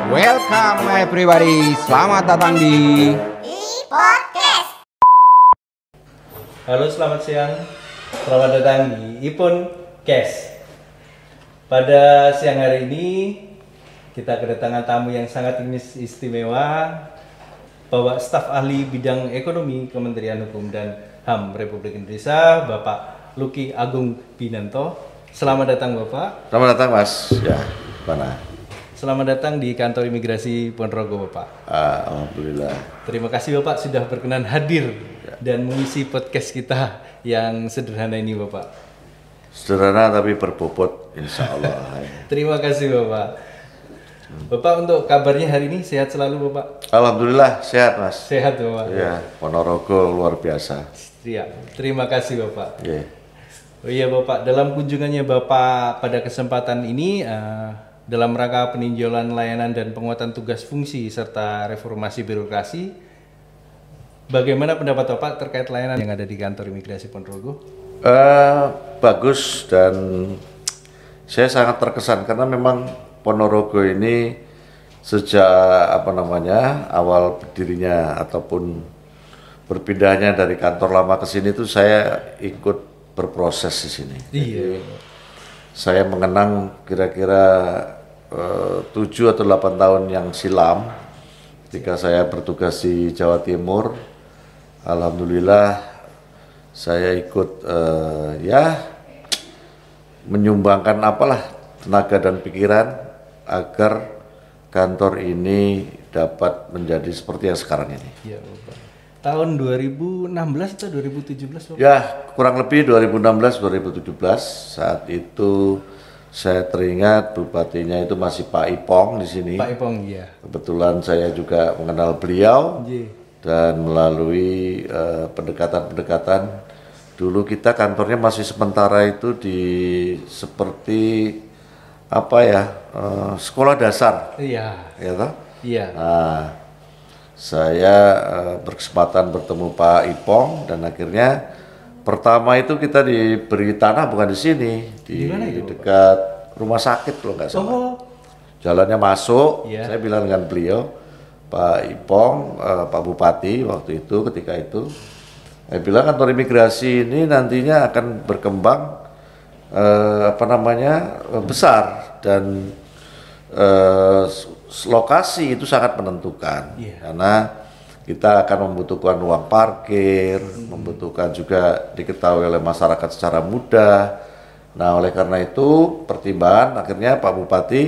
Welcome everybody, selamat datang di Podcast. Halo, selamat siang. Selamat datang di Ipon Cash. Pada siang hari ini kita kedatangan tamu yang sangat istimewa, Bapak Staf Ahli Bidang Ekonomi Kementerian Hukum dan HAM Republik Indonesia, Bapak Luki Agung Binanto. Selamat datang Bapak. Selamat datang Mas. Ya, mana? Selamat datang di kantor imigrasi Ponorogo Bapak. Alhamdulillah. Terima kasih Bapak sudah berkenan hadir dan mengisi podcast kita yang sederhana ini Bapak. Sederhana tapi berbobot, insya Allah. Terima kasih Bapak. Bapak, untuk kabarnya hari ini sehat selalu Bapak? Alhamdulillah sehat Mas. Sehat Bapak. Ya, Ponorogo luar biasa. Iya, terima kasih Bapak. Ya. Oh iya Bapak, dalam kunjungannya Bapak pada kesempatan ini dalam rangka peninjauan layanan dan penguatan tugas fungsi serta reformasi birokrasi, bagaimana pendapat Bapak terkait layanan yang ada di kantor imigrasi Ponorogo? Bagus, dan saya sangat terkesan karena memang Ponorogo ini sejak awal berdirinya ataupun berpindahnya dari kantor lama ke sini itu saya ikut berproses di sini. Iya. Jadi, saya mengenang kira-kira 7 atau 8 tahun yang silam ketika saya bertugas di Jawa Timur. Alhamdulillah saya ikut menyumbangkan tenaga dan pikiran agar kantor ini dapat menjadi seperti yang sekarang ini. Iya Bapak. Tahun 2016 atau 2017 Bapak? Ya, kurang lebih 2016-2017. Saat itu saya teringat bupatinya itu masih Pak Ipong di sini. Pak Ipong, iya. Kebetulan saya juga mengenal beliau. Iya. Dan melalui pendekatan-pendekatan, dulu kita kantornya masih sementara itu di seperti sekolah dasar. Iya. Ya toh? Iya. Nah, saya berkesempatan bertemu Pak Ipong dan akhirnya pertama itu kita diberi tanah bukan di sini, di dekat rumah sakit kalau nggak salah. Oh. Jalannya masuk, Iya. saya bilang dengan beliau, Pak Ipong, Pak Bupati waktu itu, ketika itu, saya bilang kantor imigrasi ini nantinya akan berkembang besar dan lokasi itu sangat menentukan. Yeah. Karena kita akan membutuhkan ruang parkir, membutuhkan juga diketahui oleh masyarakat secara mudah. Nah, oleh karena itu pertimbangan akhirnya Pak Bupati,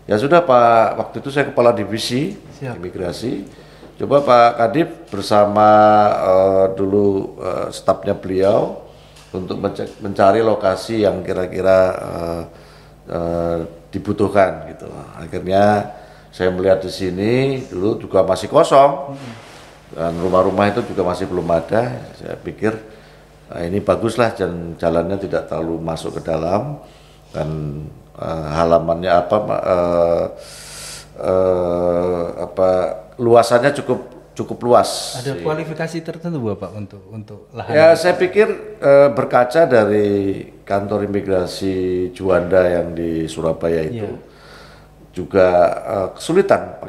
ya sudah Pak, waktu itu saya kepala divisi imigrasi, coba Pak Kadif bersama dulu stafnya beliau untuk mencari lokasi yang kira-kira dibutuhkan gitu. Akhirnya saya melihat di sini dulu juga masih kosong dan rumah-rumah itu juga masih belum ada. Saya pikir ini baguslah, jalannya tidak terlalu masuk ke dalam dan halamannya luasannya cukup luas. Ada kualifikasi tertentu Bapak untuk lahan? Ya, saya pikir berkaca dari kantor imigrasi Juanda yang di Surabaya itu, juga kesulitan.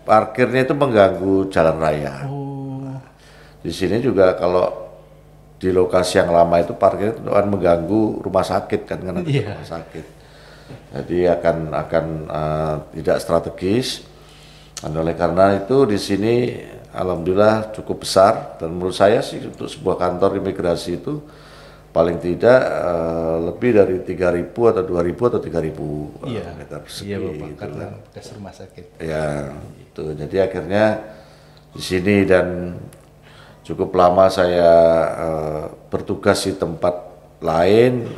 Parkirnya itu mengganggu jalan raya. Oh. Di sini juga kalau di lokasi yang lama itu parkirnya itu akan mengganggu rumah sakit kan, karena rumah sakit. Jadi akan tidak strategis. Dan oleh karena itu di sini alhamdulillah cukup besar, dan menurut saya sih untuk sebuah kantor imigrasi itu paling tidak lebih dari 3.000 atau 2.000 atau 3.000 meter persegi. Iya Bapak, gitu karena kan. bekas rumah sakit. Ya, itu. Jadi akhirnya di sini, dan cukup lama saya bertugas di tempat lain,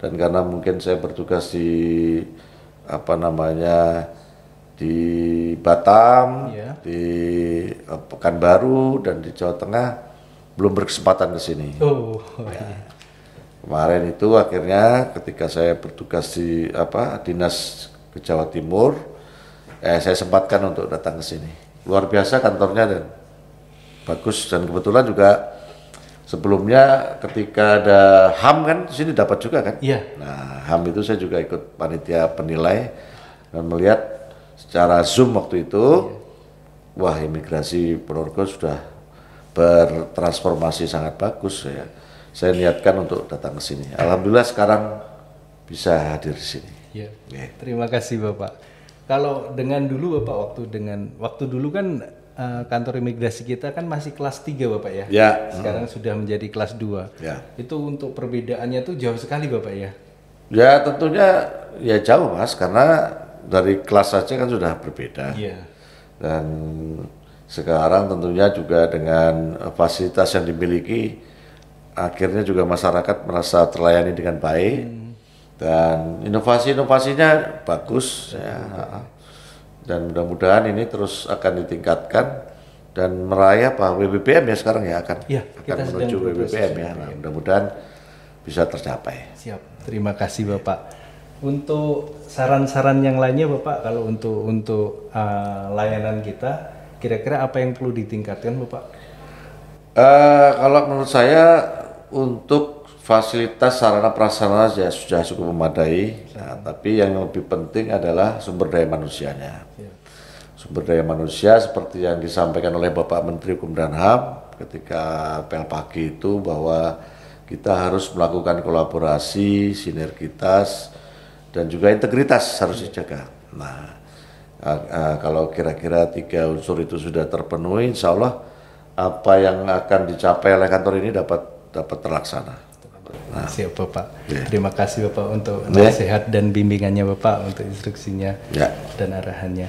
dan karena mungkin saya bertugas di di Batam, di Pekanbaru dan di Jawa Tengah, belum berkesempatan ke sini. Oh. Ya. Kemarin itu akhirnya ketika saya bertugas di dinas ke Jawa Timur, saya sempatkan untuk datang ke sini. Luar biasa kantornya dan bagus, dan kebetulan juga sebelumnya ketika ada HAM kan di sini dapat juga kan? Iya. Nah, HAM itu saya juga ikut panitia penilai dan melihat secara Zoom waktu itu. Wah, imigrasi Ponorogo sudah bertransformasi sangat bagus ya. Saya niatkan untuk datang ke sini. Alhamdulillah sekarang bisa hadir di sini. Ya. Terima kasih Bapak. Kalau dengan dulu Bapak waktu dulu kan kantor imigrasi kita kan masih kelas 3 Bapak ya. Ya. Sekarang sudah menjadi kelas 2. Ya. Itu untuk perbedaannya tuh jauh sekali Bapak ya. Ya tentunya ya jauh Mas, karena dari kelas saja kan sudah berbeda. Iya. Dan sekarang tentunya juga dengan fasilitas yang dimiliki, akhirnya juga masyarakat merasa terlayani dengan baik. Dan inovasi-inovasinya bagus ya. Dan mudah-mudahan ini terus akan ditingkatkan dan meraih apa WBBM ya sekarang ya akan menuju WBBM ya. Nah, mudah-mudahan bisa tercapai. Siap. Terima kasih Bapak. Untuk saran-saran yang lainnya Bapak, kalau untuk layanan kita, kira-kira apa yang perlu ditingkatkan Bapak? Kalau menurut saya untuk fasilitas sarana prasarana ya sudah cukup memadai. Nah, tapi yang lebih penting adalah sumber daya manusianya. Sumber daya manusia seperti yang disampaikan oleh Bapak Menteri Hukum dan HAM ketika apel pagi itu, bahwa kita harus melakukan kolaborasi, sinergitas, dan juga integritas harus dijaga. Nah, kalau kira-kira 3 unsur itu sudah terpenuhi, insya Allah apa yang akan dicapai oleh kantor ini dapat terlaksana. Nah, siap Bapak. Terima kasih Bapak untuk nasihat dan bimbingannya Bapak, untuk instruksinya dan arahannya.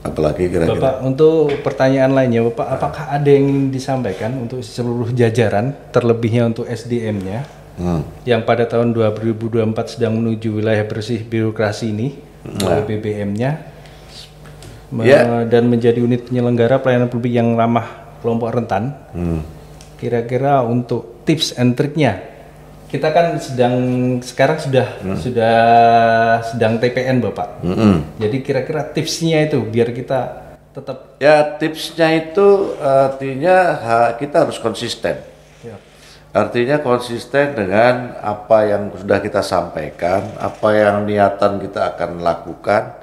Apalagi kira-kira Bapak, untuk pertanyaan lainnya Bapak, apakah ada yang ingin disampaikan untuk seluruh jajaran, terlebihnya untuk SDM-nya yang pada tahun 2024 sedang menuju wilayah bersih birokrasi ini, BBM-nya dan menjadi unit penyelenggara pelayanan publik yang ramah kelompok rentan. Kira-kira untuk tips and triknya, kita kan sekarang sedang TPN Bapak. Jadi kira-kira tipsnya itu biar kita tetap. Ya, tipsnya itu artinya kita harus konsisten. Artinya konsisten dengan apa yang sudah kita sampaikan, apa yang niatan kita akan lakukan,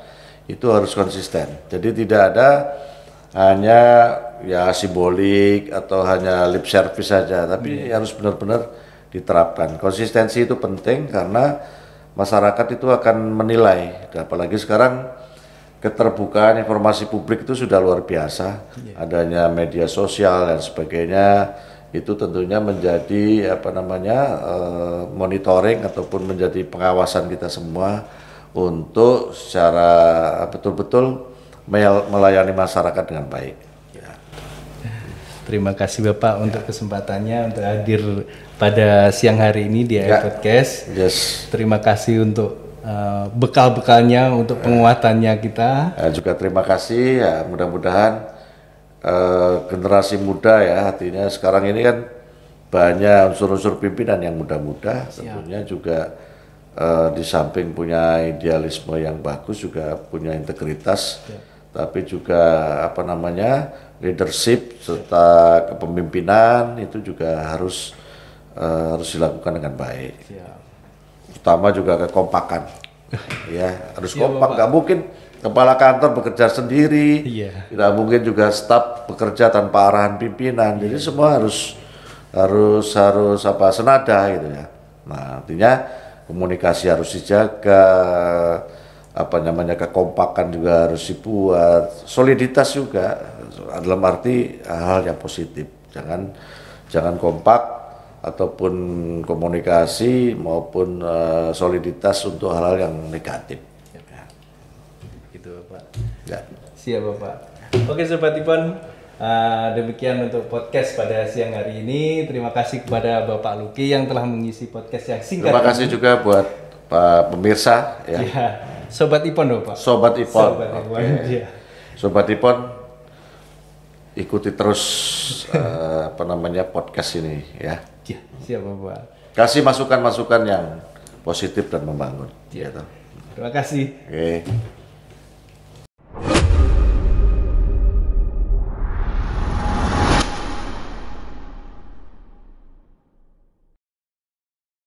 itu harus konsisten. Jadi tidak ada hanya ya simbolik atau hanya lip service saja, tapi harus benar-benar diterapkan. Konsistensi itu penting karena masyarakat itu akan menilai. Apalagi sekarang keterbukaan informasi publik itu sudah luar biasa. Adanya media sosial dan sebagainya, itu tentunya menjadi monitoring ataupun menjadi pengawasan kita semua untuk secara betul-betul melayani masyarakat dengan baik. Terima kasih Bapak untuk kesempatannya untuk hadir pada siang hari ini di Podcast. Terima kasih untuk bekal-bekalnya untuk penguatannya kita. Juga terima kasih ya, mudah-mudahan generasi muda ya, artinya sekarang ini kan banyak unsur-unsur pimpinan yang muda-muda, tentunya juga di samping punya idealisme yang bagus juga punya integritas, tapi juga leadership serta kepemimpinan itu juga harus dilakukan dengan baik. Utama juga kekompakan, ya harus kompak, nggak mungkin kepala kantor bekerja sendiri, tidak mungkin juga staf bekerja tanpa arahan pimpinan. Jadi semua harus senada gitu ya. Nah, artinya komunikasi harus dijaga, kekompakan juga harus dibuat, soliditas juga dalam arti hal yang positif. Jangan kompak ataupun komunikasi maupun soliditas untuk hal-hal yang negatif. Gitu Bapak. Ya. Siap Bapak. Oke Sobat Ipon, demikian untuk podcast pada siang hari ini. Terima kasih kepada Bapak Luki yang telah mengisi podcast yang singkat. Terima kasih juga buat Pak pemirsa ya. Sobat Ipon Bapak. Sobat Ipon. Okay. Sobat Ipon, ikuti terus podcast ini ya. Siap Bapak. Kasih masukan-masukan yang positif dan membangun. Terima kasih. Oke.